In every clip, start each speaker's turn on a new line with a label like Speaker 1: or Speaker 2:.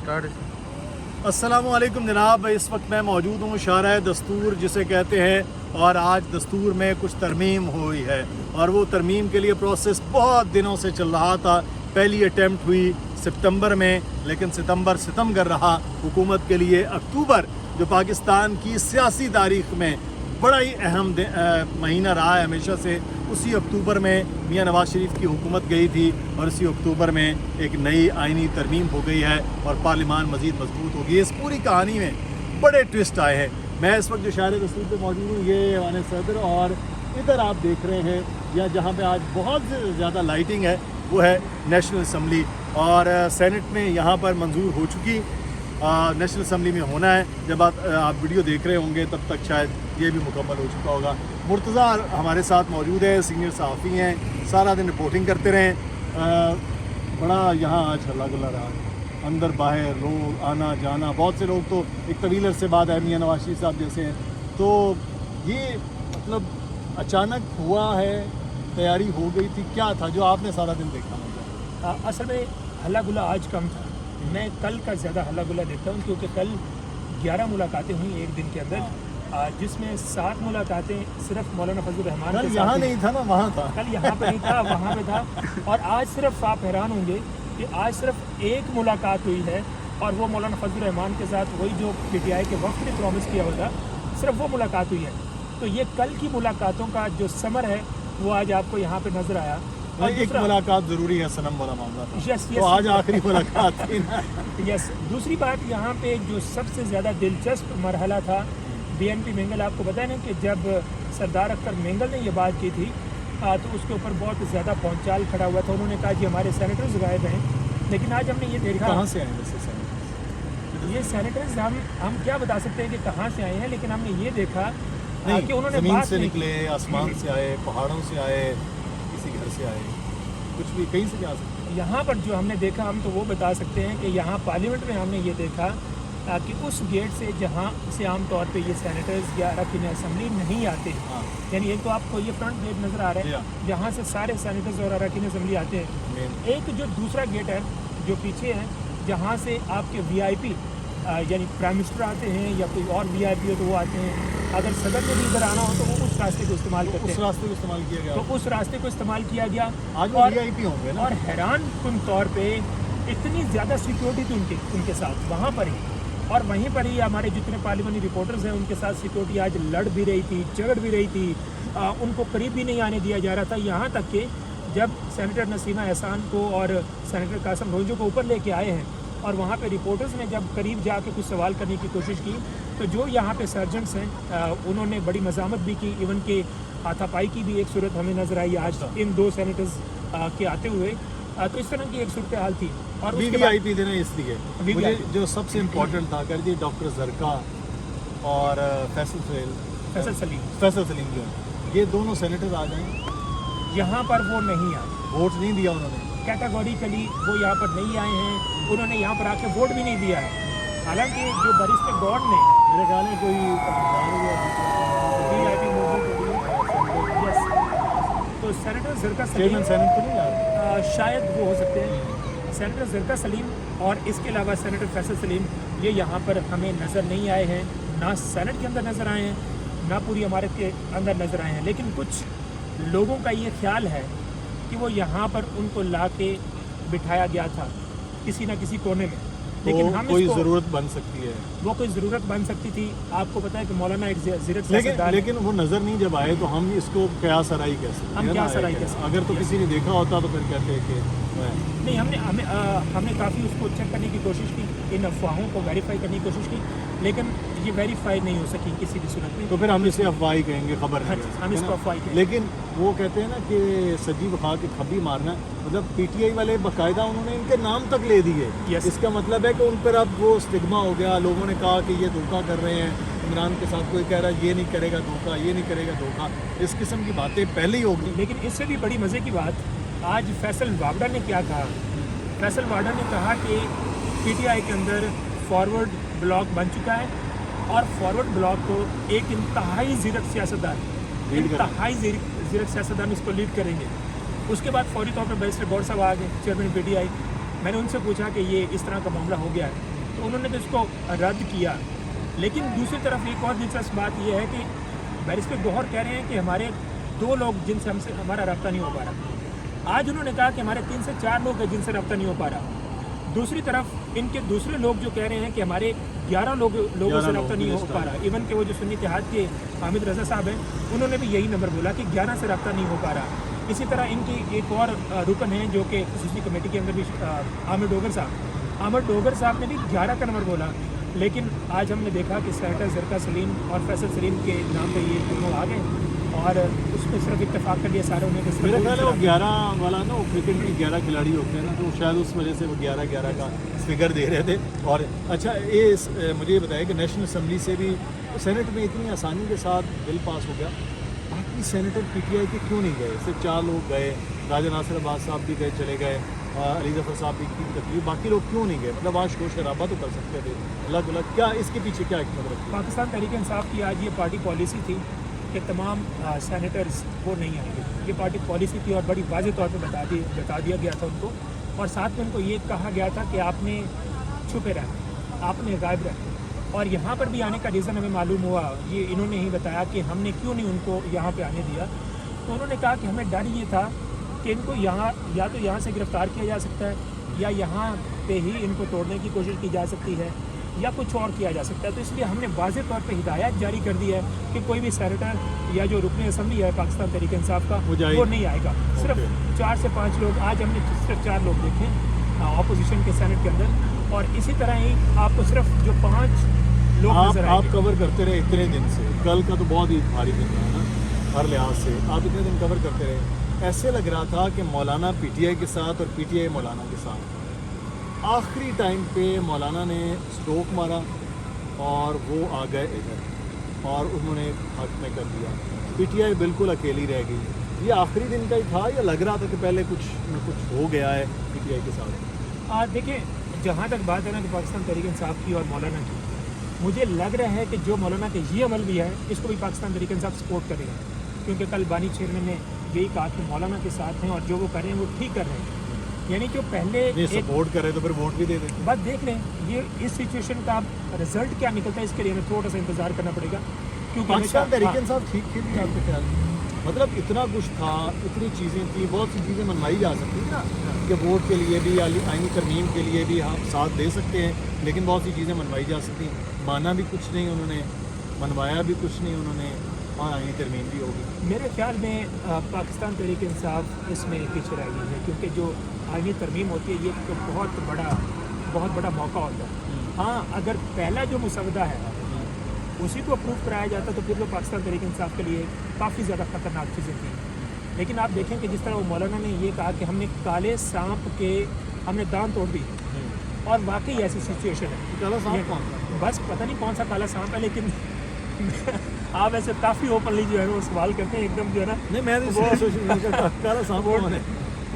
Speaker 1: अस्सलामुअलैकुम जनाब, इस वक्त मैं मौजूद हूँ शाहराह दस्तूर जिसे कहते हैं, और आज दस्तूर में कुछ तरमीम हुई है और वो तरमीम के लिए प्रोसेस बहुत दिनों से चल रहा था। पहली अटैम्प्ट हुई सितंबर में, लेकिन सितंबर सितम कर रहा हुकूमत के लिए। अक्टूबर जो पाकिस्तान की सियासी तारीख़ में बड़ा ही अहम महीना रहा है हमेशा से, उसी अक्टूबर में मियां नवाज शरीफ की हुकूमत गई थी और इसी अक्टूबर में एक नई आइनी तरमीम हो गई है और पार्लियामान मज़ीद मजबूत हो गई है। इस पूरी कहानी में बड़े ट्विस्ट आए हैं। मैं इस वक्त जो शाहराह दस्तूर पे मौजूद हूँ, ये ऐवान सदर, और इधर आप देख रहे हैं या जहाँ पे आज बहुत ज़्यादा लाइटिंग है वो है नेशनल असम्बली, और सेनेट में यहाँ पर मंजूर हो चुकी। नेशनल असम्बली में होना है। जब आप वीडियो देख रहे होंगे तब तक शायद ये भी मुकम्मल हो चुका होगा। मुर्तज़ा हमारे साथ मौजूद है, सीनियर सहाफ़ी हैं, सारा दिन रिपोर्टिंग करते रहें। बड़ा यहाँ आज हल्ला गुल्ला रहा, अंदर बाहर लोग आना जाना, बहुत से लोग तो एक तवील अरसे बाद आए, मियां नवाज शरीफ साहब जैसे हैं। तो ये मतलब अचानक हुआ है, तैयारी हो गई थी, क्या था जो आपने सारा दिन देखा?
Speaker 2: असल में हल्ला गुल्ला आज कम था। मैं कल का ज़्यादा हल्ला गुल्ला देखता हूँ, क्योंकि कल 11 मुलाकातें हुई एक दिन के अंदर, जिसमें 7 मुलाकातें सिर्फ मौलाना फजल रहमान के साथ।
Speaker 1: यहाँ नहीं था ना, वहाँ था।
Speaker 2: कल यहाँ पे नहीं था, वहाँ पे था। और आज सिर्फ आप हैरान होंगे कि आज सिर्फ एक मुलाकात हुई है, और वो मौलाना फजल रहमान के साथ, वही जो PTI के वक्त ने प्रॉमिस किया हुआ था, सिर्फ वो मुलाकात हुई है। तो ये कल की मुलाकातों का जो समर है वो आज आपको यहाँ पे नजर आया।
Speaker 1: और एक मुलाकात ज़रूरी है, सनम वाला मामला था।
Speaker 2: यस,
Speaker 1: तो आज आखिरी मुलाकात थी ना।
Speaker 2: यस। दूसरी बात, यहाँ पे जो सबसे ज़्यादा दिलचस्प मरहला था BNP मेंगल। आपको पता है ना कि जब सरदार अख्तर मेंगल ने ये बात की थी तो उसके ऊपर बहुत ज़्यादा पहुंचाल खड़ा हुआ था। उन्होंने कहा कि हमारे सेनेटर्स गायब हैं, लेकिन आज हमने ये देखा।
Speaker 1: कहाँ से आए वैसे सेनेटर्स?
Speaker 2: ये सेनेटर्स हम क्या बता सकते हैं कि कहाँ से आए हैं, लेकिन हमने ये देखा कि उन्होंने
Speaker 1: ज़मीन से निकले, आसमान से आए, पहाड़ों से आए, किसी घर से आए, कुछ भी कहीं से भी आ सकते हैं।
Speaker 2: यहाँ पर जो हमने देखा, हम तो वो बता सकते हैं कि यहाँ पार्लियामेंट में हमने ये देखा कि उस गेट से जहाँ से आमतौर पे ये सेनेटर्स या अरकान असम्बली नहीं आते, यानी एक तो आपको ये फ्रंट गेट नज़र आ रहा है जहाँ से सारे सेनेटर्स और अरकान असम्बली आते हैं। एक जो दूसरा गेट है जो पीछे है, जहाँ से आपके VIP यानी प्राइम मिनिस्टर आते हैं या कोई और VIP हो तो वो आते हैं। अगर सदर में भी इधर आना हो तो वो उस रास्ते को इस्तेमाल करते हैं।
Speaker 1: उस रास्ते को इस्तेमाल किया गया,
Speaker 2: तो उस रास्ते को इस्तेमाल किया गया।
Speaker 1: आज
Speaker 2: और
Speaker 1: VIP होंगे ना।
Speaker 2: और हैरान कुन तौर पे इतनी ज़्यादा सिक्योरिटी थी उनके साथ वहाँ पर ही, और वहीं पर ही हमारे जितने पार्लियामेंट्री रिपोर्टर्स हैं उनके साथ सिक्योरिटी आज लड़ भी रही थी, झगड़ भी रही थी। उनको करीब भी नहीं आने दिया जा रहा था। यहाँ तक कि जब सेनेटर नसीमा एहसान को और सेनेटर कासम रोजो को ऊपर लेके आए हैं और वहाँ पे रिपोर्टर्स ने जब करीब जाके कुछ सवाल करने की कोशिश की, तो जो यहाँ पे सर्जेंट्स हैं उन्होंने बड़ी मज़ामत भी की। इवन के हाथापाई की भी एक सूरत हमें नज़र आई आज इन 2 सेनेटर्स के आते हुए। तो इस तरह की एक सूरत हाल थी। और
Speaker 1: VIP देना इसलिए मुझे जो सबसे इम्पोर्टेंट था, कर दी डॉक्टर जरका और फैसल सलीम जो ये दोनों सेनेटर आ गए
Speaker 2: यहाँ पर, वो नहीं आए,
Speaker 1: वोट नहीं दिया उन्होंने।
Speaker 2: कैटेगोरिकली वो यहाँ पर नहीं आए हैं, उन्होंने यहाँ पर आके वोट भी नहीं दिया है। हालांकि जो बैरिस्टर गॉड ने,
Speaker 1: मेरे ख्याल में कोई
Speaker 2: VIP यस, तो सेनेटर ज़रका सलीम
Speaker 1: सेनेट को नहीं आ
Speaker 2: शायद वो हो सकते हैं, सेनेटर ज़रका सलीम और इसके अलावा सेनेटर फैसल सलीम, ये यहाँ पर हमें नज़र नहीं आए हैं, ना सेनेट के अंदर नज़र आए हैं, ना पूरी इमारत के अंदर नज़र आए हैं। लेकिन कुछ लोगों का ये ख्याल है कि वो यहाँ पर उनको ला के बिठाया गया था किसी न किसी कोने में, लेकिन हम
Speaker 1: कोई ज़रूरत बन सकती है,
Speaker 2: वो कोई ज़रूरत बन सकती थी। आपको पता है कि मौलाना एक ज़ीरत
Speaker 1: लेकिन वो नज़र नहीं जब आए तो हम इसको क्या सराई कह सकते हैं?
Speaker 2: हम क्या सराई कह सकते हैं?
Speaker 1: अगर तो किसी ने देखा होता तो फिर कहते हैं कि
Speaker 2: नहीं। हमने काफ़ी उसको चेक करने की कोशिश की, इन अफवाहों को वेरीफाई करने की कोशिश की, लेकिन ये वेरीफाई नहीं हो सकी किसी भी सूरत में।
Speaker 1: तो फिर हम इसे अफवाही कहेंगे, खबर
Speaker 2: हाँ,
Speaker 1: नहीं,
Speaker 2: हम इसको अफवाही कहेंगे।
Speaker 1: लेकिन वो कहते हैं ना कि सजीव खा के खबी मारना, मतलब PTI वाले बाकायदा उन्होंने इनके नाम तक ले दिए। इसका मतलब है कि उन पर अब वो स्टिग्मा हो गया। लोगों ने कहा कि ये धोखा कर रहे हैं इमरान के साथ, कोई कह रहा है ये नहीं करेगा धोखा, ये नहीं करेगा धोखा, इस किस्म की बातें पहले ही होगी।
Speaker 2: लेकिन इससे भी बड़ी मज़े की बात, आज फैसल वागड़ा ने क्या कहा। फैसल वागड़ा ने कहा कि PTI के अंदर फॉरवर्ड ब्लॉक बन चुका है, और फॉरवर्ड ब्लॉक को एक इंतहाई ज़ीरत सियासतदान इसको लीड करेंगे। उसके बाद फौरी तौर पर बैरिस्टर गौर साहब आ गए, चेयरमैन PTI। मैंने उनसे पूछा कि ये इस तरह का मामला हो गया है, तो उन्होंने तो इसको रद्द किया। लेकिन दूसरी तरफ एक और दिलचस्प बात यह है कि बैरिस्टर गौहर कह रहे हैं कि हमारे 2 लोग जिनसे हमसे हमारा रब्ता नहीं हो पा रहा। आज उन्होंने कहा कि हमारे 3 से 4 लोग हैं जिनसे रब्ता नहीं हो पा रहा। दूसरी तरफ इनके दूसरे लोग जो कह रहे हैं कि हमारे 11 लोगों से रब्ता नहीं हो पा रहा। इवन के वो जो सुन्नी इत्तेहाद के हामिद रज़ा साहब हैं, उन्होंने भी यही नंबर बोला कि 11 से रब्ता नहीं हो पा रहा। इसी तरह इनकी एक और रुकन है जो कि खसूसी कमेटी के अंदर भी आमिर डोगर साहब ने भी 11 का नंबर बोला। लेकिन आज हमने देखा कि सेनेटर ज़रका सलीम और फैसल सलीम के नाम पे ये दोनों आ गए और उसमें सिर्फ इत्तेफाक कर लिया सारे उन्हें।
Speaker 1: मेरा ख्याल है वो 11 वाला ना, वो क्रिकेट में 11 खिलाड़ी होते हैं ना, तो शायद उस वजह से वो 11-11 का फिगर दे रहे थे। और अच्छा मुझे ये बताया कि नेशनल असम्बली से भी सेनेट में इतनी आसानी के साथ बिल पास हो गया, बाकी सेनेटर PTI के क्यों नहीं गए? सिर्फ 4 लोग गए, राजा नासिर अब्बास साहब भी गए, चले गए, अली जफ़र साहब भी की तकलीफ, बाकी लोग क्यों नहीं गए? मतलब आज शोर शराबा तो कर सकते थे अलग अलग, क्या इसके पीछे क्या हिकमत रखी?
Speaker 2: पाकिस्तान तहरीक इंसाफ की आज ये पार्टी पॉलिसी थी कि तमाम सेनेटर्स वो नहीं आएंगे। ये पार्टी पॉलिसी थी और बड़ी वाज़ेह तौर पे बता दिया गया था उनको। और साथ में उनको ये कहा गया था कि आपने छुपे रहना, आपने गायब रहना। और यहाँ पर भी आने का रीज़न हमें मालूम हुआ, ये इन्होंने ही बताया कि हमने क्यों नहीं उनको यहाँ पे आने दिया। तो उन्होंने कहा कि हमें डर ये था कि इनको यहाँ या तो यहाँ से गिरफ़्तार किया जा सकता है या यहाँ पे ही इनको तोड़ने की कोशिश की जा सकती है या कुछ और किया जा सकता है। तो इसलिए हमने वाज़ेह तौर पे हिदायत जारी कर दी है कि कोई भी सेनेटर या जो रुकन असम्बली है पाकिस्तान तहरीक इंसाफ का वो नहीं आएगा। सिर्फ 4 से 5 लोग, आज हमने सिर्फ 4 लोग देखे अपोजिशन के सेनेट के अंदर। और इसी तरह ही आपको सिर्फ जो 5 लोग नजर
Speaker 1: आप कवर करते रहे इतने दिन से, कल का तो बहुत ही भारी दिन रहा ना हर लिहाज से, आप इतने दिन कवर करते रहे, ऐसे लग रहा था कि मौलाना PTI के साथ और PTI मौलाना के साथ। आखिरी टाइम पे मौलाना ने स्ट्रोक मारा और वो आ गए इधर और उन्होंने हक में कर दिया। PTI बिल्कुल अकेली रह गई। ये आखिरी दिन का ही था या लग रहा था कि पहले कुछ न कुछ हो गया है PTI के साथ?
Speaker 2: देखिए, जहाँ तक बात है ना कि पाकिस्तान तहरीक इंसाफ की और मौलाना की, मुझे लग रहा है कि जो मौलाना के ये अमल भी है इसको भी पाकिस्तान तहरीक इंसाफ सपोर्ट करेगा। क्योंकि कल बानी चेयरमैन ने यही कहा कि मौलाना के साथ हैं और जो वो कर रहे हैं वो ठीक कर रहे हैं। यानी जो पहले
Speaker 1: सपोर्ट करे तो फिर वोट भी दे दें।
Speaker 2: बस देख लें ये इस सिचुएशन का रिजल्ट क्या निकलता है, इसके लिए हमें थोड़ा सा इंतजार करना पड़ेगा। क्योंकि
Speaker 1: पाकिस्तान तहरीक इंसाफ ठीक थी आपके ख्याल में? मतलब इतना कुछ था, इतनी चीज़ें थी, बहुत सी चीज़ें मनवाई जा सकती थी ना कि वोट के लिए भी, आईनी तरमीम के लिए भी हम साथ दे सकते हैं, लेकिन बहुत सी चीज़ें मनवाई जा सकती हैं। माना भी कुछ नहीं उन्होंने, मनवाया भी कुछ नहीं उन्होंने, और आईनी तरमीम भी होगी।
Speaker 2: मेरे ख्याल में पाकिस्तान तहरीक इंसाफ इसमें पीछे रह गई है, क्योंकि जो आईनी तरमीम होती है ये तो बहुत बड़ा मौका होता है। हाँ, अगर पहला जो मुसवदा है उसी को अप्रूव कराया जाता तो फिर तो पाकिस्तान तहरीक इंसाफ के लिए काफ़ी ज़्यादा ख़तरनाक चीज़ें थी। लेकिन आप देखें कि जिस तरह वो मौलाना ने ये कहा कि हमने काले सांप के हमने दांत तोड़ दी, और वाकई ऐसी सिचुएशन है।
Speaker 1: काला सांप कौन सा?
Speaker 2: बस पता नहीं कौन सा काला सांप है, लेकिन आप ऐसे काफ़ी ओपनली जो है वो सवाल करते हैं एकदम जो है ना।
Speaker 1: नहीं, मैं तो काला सांप कौन है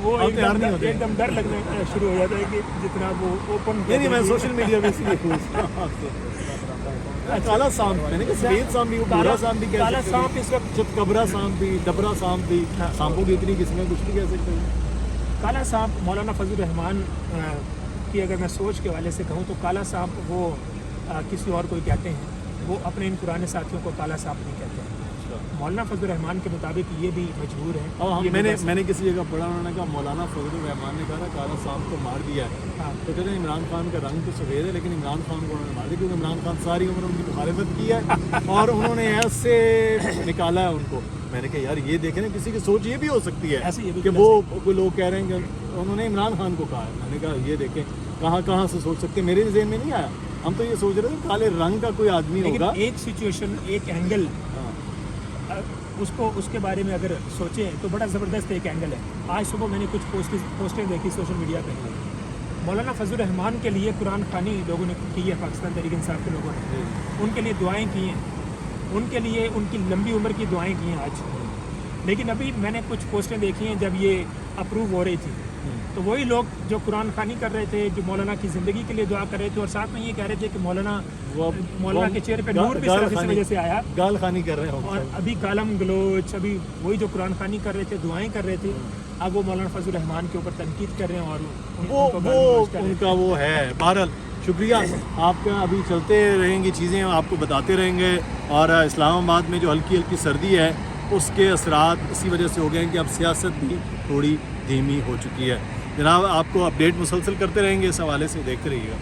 Speaker 2: वो एकदम डर लगना शुरू हो जाता है कि जितना वो ओपन।
Speaker 1: नहीं, मैं सोशल मीडिया में इसलिए पूछता हूं। काला सांप, मैंने कहा सफेद सांप भी, भूरा सांप भी,
Speaker 2: काला सांप इस वक्त
Speaker 1: चितकबरा सांप भी, डबरा सांप भी, सांपों की इतनी किस्में कुछ भी कह सकते हैं।
Speaker 2: काला सांप मौलाना फजल रहमान की अगर मैं सोच के वाले से कहूँ तो काला सांप वो किसी और कोई कहते हैं, वो अपने इन पुराने साथियों को काला सांप नहीं कहते हैं। मौलाना फजल रहमान के मुताबिक ये भी मजबूर है।
Speaker 1: और मैंने किसी जगह पढ़ा, उन्होंने कहा मौलाना फजल रहमान ने कहा काला सांप को मार दिया है।
Speaker 2: हाँ।
Speaker 1: तो कहते हैं इमरान खान का रंग तो सफ़ेद है, लेकिन इमरान खान को उन्होंने मार दिया क्योंकि इमरान खान सारी उम्र उनकी मुखालिफत की है और उन्होंने ऐसे निकाला है उनको। मैंने कहा यार ये देखें ना, किसी की सोच ये भी हो सकती है कि वो कोई लोग कह रहे हैं कि उन्होंने इमरान खान को कहा है। मैंने कहा ये देखें कहाँ से सोच सकते, मेरे ज़हन में नहीं आया। हम तो ये सोच रहे थे काले रंग का कोई आदमी होगा।
Speaker 2: एक सिचुएशन, एक एंगल, उसको उसके बारे में अगर सोचें तो बड़ा ज़बरदस्त एक एंगल है। आज सुबह मैंने कुछ पोस्टें देखी सोशल मीडिया पे, मौलाना फजल रहमान के लिए कुरान खानी लोगों ने की है, पाकिस्तान तहरीक इंसाफ के लोगों ने उनके लिए दुआएं की हैं, उनके लिए उनकी लंबी उम्र की दुआएं की हैं आज। लेकिन अभी मैंने कुछ पोस्टें देखी हैं जब ये अप्रूव हो रही थी, तो वही लोग जो कुरान खानी कर रहे थे, जो मौलाना की ज़िंदगी के लिए दुआ कर रहे थे, और साथ में ये कह रहे थे कि मौलाना के चेहरे पे नूर भी सिर्फ इस वजह से आया,
Speaker 1: गाल खानी कर रहे हैं।
Speaker 2: और अभी गालम गलोच, अभी वही जो कुरान खानी कर रहे थे, दुआएं कर रहे थे, अब वो मौलाना फजल रहमान के ऊपर तनकीद कर रहे हैं और
Speaker 1: वो उनका वो है। बहरहाल शुक्रिया आपका। अभी चलते रहेंगी चीज़ें, आपको बताते रहेंगे। और इस्लामाबाद में जो हल्की हल्की सर्दी है उसके असरात इसी वजह से हो गए हैं कि अब सियासत भी थोड़ी धीमी हो चुकी है। जनाब आपको अपडेट मुसलसल करते रहेंगे इस हवाले से, देखते रहिएगा।